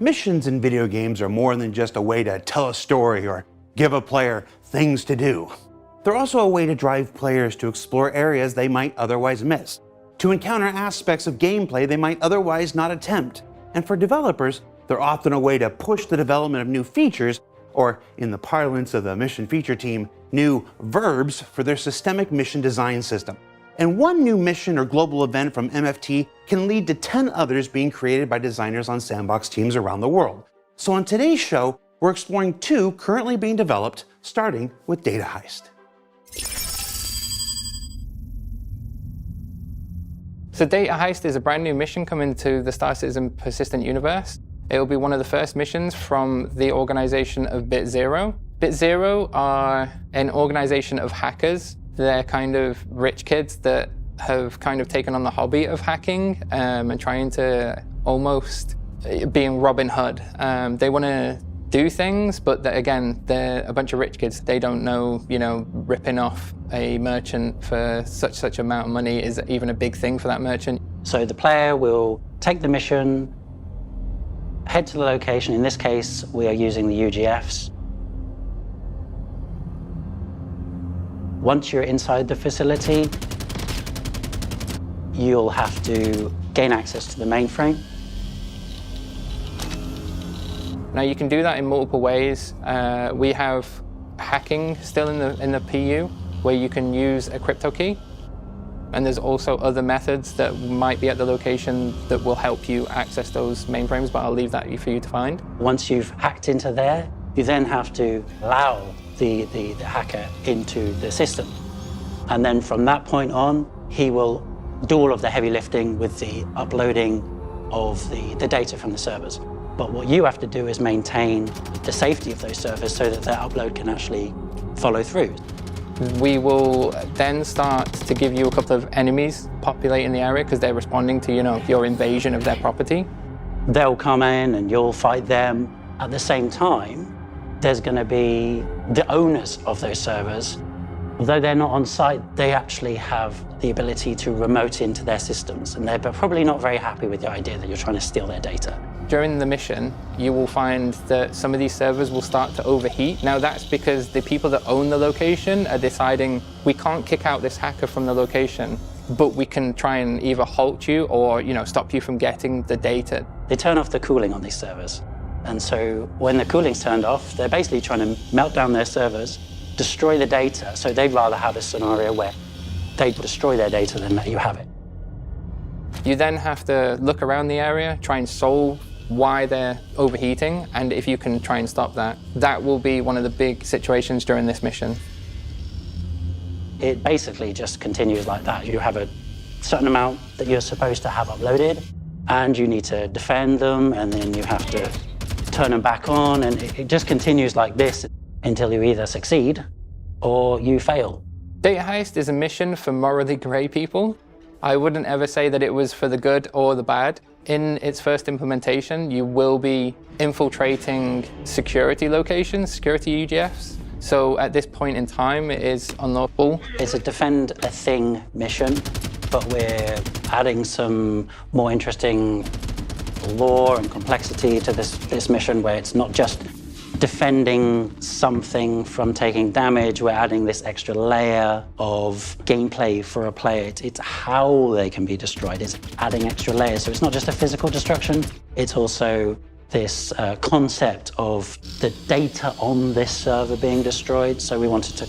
Missions in video games are more than just a way to tell a story or give a player things to do. They're also a way to drive players to explore areas they might otherwise miss, to encounter aspects of gameplay they might otherwise not attempt. And for developers, they're often a way to push the development of new features, or in the parlance of the Mission Feature Team, new verbs for their systemic mission design system. And one new mission or global event from MFT can lead to 10 others being created by designers on sandbox teams around the world. So on today's show, we're exploring 2 currently being developed, starting with Data Heist. So Data Heist is a brand new mission coming to the Star Citizen persistent universe. It will be one of the first missions from the organization of BitZero. BitZero are an organization of hackers. They're kind of rich kids that have kind of taken on the hobby of hacking and trying to almost being Robin Hood. They want to do things, but again, they're a bunch of rich kids. They don't know, ripping off a merchant for such amount of money is even a big thing for that merchant. So the player will take the mission, head to the location. In this case, we are using the UGFs. Once you're inside the facility, you'll have to gain access to the mainframe. Now you can do that in multiple ways. We have hacking still in the PU, where you can use a crypto key. And there's also other methods that might be at the location that will help you access those mainframes, but I'll leave that for you to find. Once you've hacked into there, you then have to allow the hacker into the system. And then from that point on, he will do all of the heavy lifting with the uploading of the data from the servers. But what you have to do is maintain the safety of those servers so that their upload can actually follow through. We will then start to give you a couple of enemies populating the area because they're responding to, your invasion of their property. They'll come in and you'll fight them. At the same time, there's going to be the owners of those servers. Although they're not on site, they actually have the ability to remote into their systems, and they're probably not very happy with the idea that you're trying to steal their data. During the mission, you will find that some of these servers will start to overheat. Now that's because the people that own the location are deciding, we can't kick out this hacker from the location, but we can try and either halt you or stop you from getting the data. They turn off the cooling on these servers. And so when the cooling's turned off, they're basically trying to melt down their servers, destroy the data. So they'd rather have a scenario where they destroy their data than let you have it. You then have to look around the area, try and solve why they're overheating, and if you can try and stop that. That will be one of the big situations during this mission. It basically just continues like that. You have a certain amount that you're supposed to have uploaded, and you need to defend them, and then you have to turn them back on, and it just continues like this until you either succeed or you fail. Data Heist is a mission for morally grey people. I wouldn't ever say that it was for the good or the bad. In its first implementation, you will be infiltrating security locations, security UGFs. So at this point in time, it is unlawful. It's a defend a thing mission, but we're adding some more interesting lore and complexity to this mission, where it's not just defending something from taking damage. We're adding this extra layer of gameplay for a player. It's how they can be destroyed. It's adding extra layers. So it's not just a physical destruction. It's also this concept of the data on this server being destroyed. So we wanted to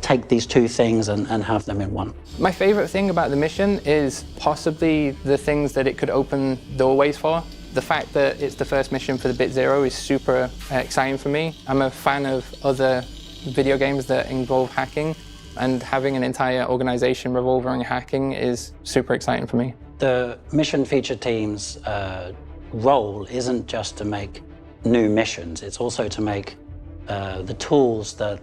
take these 2 things and have them in one. My favorite thing about the mission is possibly the things that it could open doorways for. The fact that it's the first mission for the BitZero is super exciting for me. I'm a fan of other video games that involve hacking, and having an entire organization revolving hacking is super exciting for me. The Mission Feature Team's role isn't just to make new missions, it's also to make the tools that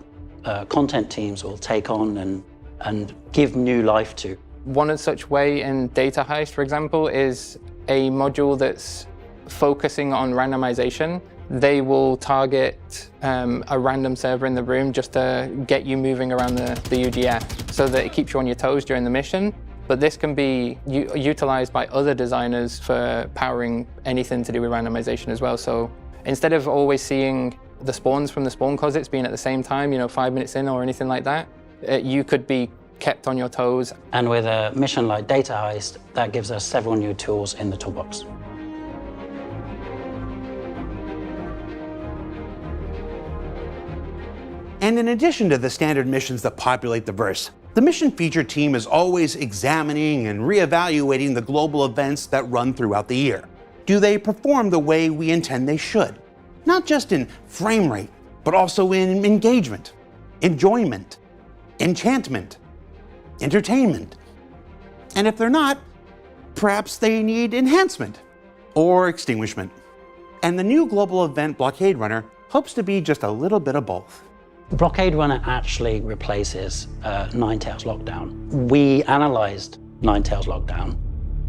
content teams will take on and give new life to. One such way in Data Heist, for example, is a module that's focusing on randomization. They will target a random server in the room just to get you moving around the UGF so that it keeps you on your toes during the mission. But this can be utilized by other designers for powering anything to do with randomization as well. So instead of always seeing the spawns from the spawn closets being at the same time, 5 minutes in or anything like that, you could be kept on your toes. And with a mission like Data Heist, that gives us several new tools in the toolbox. And in addition to the standard missions that populate the verse, the Mission Feature Team is always examining and reevaluating the global events that run throughout the year. Do they perform the way we intend they should? Not just in frame rate, but also in engagement, enjoyment, enchantment, entertainment. And if they're not, perhaps they need enhancement or extinguishment. And the new global event Blockade Runner hopes to be just a little bit of both. Blockade Runner actually replaces Ninetales Lockdown. We analyzed Ninetales Lockdown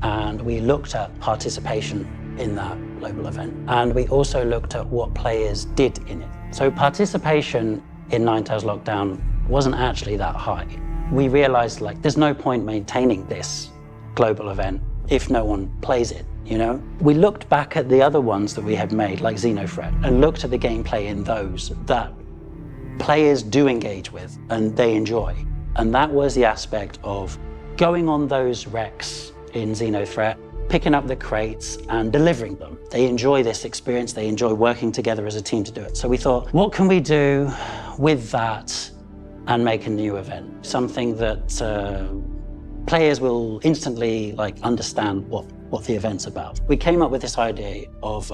and we looked at participation in that global event. And we also looked at what players did in it. So participation in Ninetales Lockdown wasn't actually that high. We realized there's no point maintaining this global event if no one plays it, We looked back at the other ones that we had made, like Xenothreat, and looked at the gameplay in those that players do engage with and they enjoy. And that was the aspect of going on those wrecks in Xenothreat, picking up the crates and delivering them. They enjoy this experience, they enjoy working together as a team to do it. So we thought, what can we do with that and make a new event? Something that players will instantly understand what the event's about. We came up with this idea of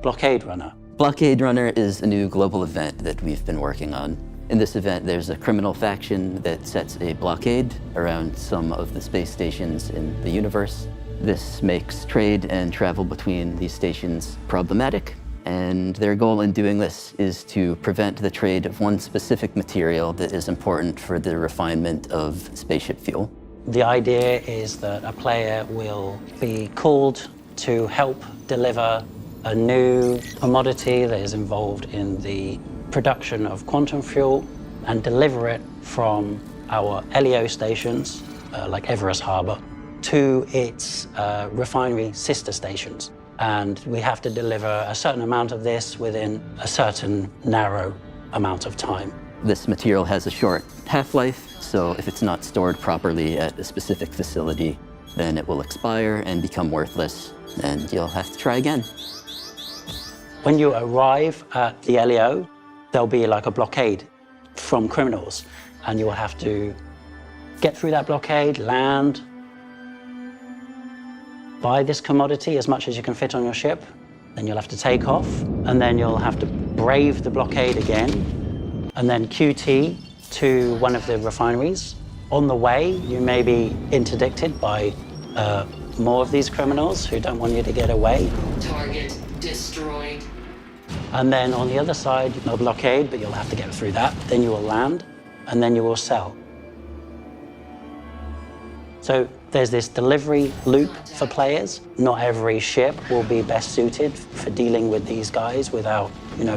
Blockade Runner. Blockade Runner is a new global event that we've been working on. In this event, there's a criminal faction that sets a blockade around some of the space stations in the universe. This makes trade and travel between these stations problematic, and their goal in doing this is to prevent the trade of one specific material that is important for the refinement of spaceship fuel. The idea is that a player will be called to help deliver a new commodity that is involved in the production of quantum fuel and deliver it from our LEO stations, like Everest Harbour, to its refinery sister stations. And we have to deliver a certain amount of this within a certain narrow amount of time. This material has a short half-life, so if it's not stored properly at a specific facility, then it will expire and become worthless, and you'll have to try again. When you arrive at the LEO, there'll be a blockade from criminals, and you will have to get through that blockade, land, buy this commodity as much as you can fit on your ship, then you'll have to take off, and then you'll have to brave the blockade again, and then QT to one of the refineries. On the way, you may be interdicted by more of these criminals who don't want you to get away. Target destroyed. And then on the other side, no blockade, but you'll have to get through that. Then you will land, and then you will sell. So there's this delivery loop for players. Not every ship will be best suited for dealing with these guys without,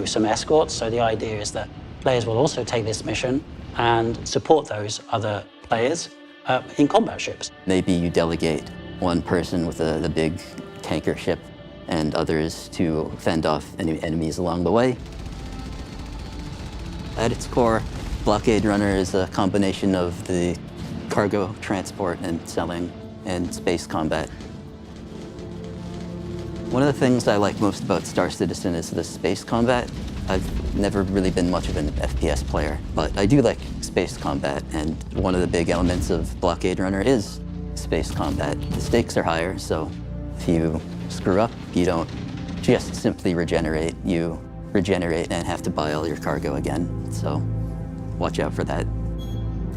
some escorts. So the idea is that players will also take this mission and support those other players in combat ships. Maybe you delegate one person with the big tanker ship and others to fend off any enemies along the way. At its core, Blockade Runner is a combination of the cargo transport and selling and space combat. One of the things I like most about Star Citizen is the space combat. I've never really been much of an FPS player, but I do like space combat, and one of the big elements of Blockade Runner is space combat. The stakes are higher, so if you screw up, you don't just simply regenerate. You regenerate and have to buy all your cargo again, so watch out for that.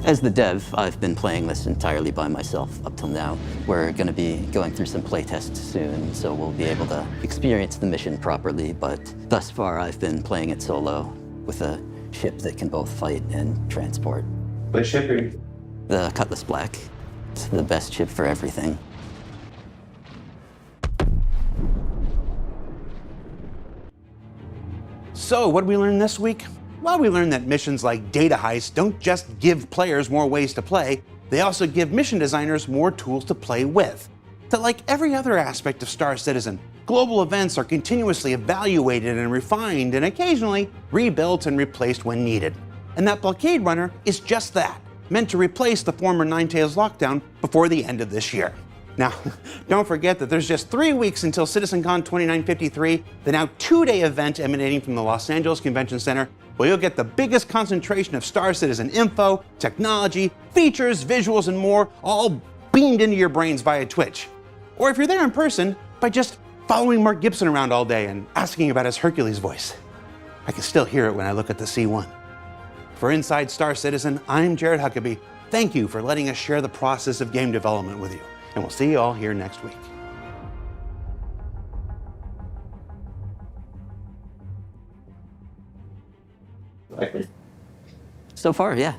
As the dev, I've been playing this entirely by myself up till now. We're going to be going through some playtests soon, so we'll be able to experience the mission properly, but thus far I've been playing it solo with a ship that can both fight and transport. What ship are you? The Cutlass Black. It's the best ship for everything. So, what did we learn this week? Well, we learned that missions like Data Heist don't just give players more ways to play, They also give mission designers more tools to play with. That, like every other aspect of Star Citizen, global events are continuously evaluated and refined and occasionally rebuilt and replaced when needed. And that Blockade Runner is just that, meant to replace the former Ninetales lockdown before the end of this year. Now, don't forget that there's just 3 weeks until CitizenCon 2953, the now 2-day event emanating from the Los Angeles Convention Center, where you'll get the biggest concentration of Star Citizen info, technology, features, visuals, and more, all beamed into your brains via Twitch. Or if you're there in person, by just following Mark Gibson around all day and asking about his Hercules voice. I can still hear it when I look at the C1. For Inside Star Citizen, I'm Jared Huckabee. Thank you for letting us share the process of game development with you. And we'll see you all here next week. So far, yeah.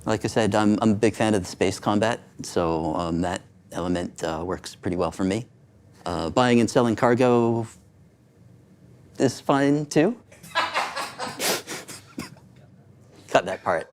Like I said, I'm a big fan of the space combat, so that element works pretty well for me. Buying and selling cargo is fine too. Cut that part.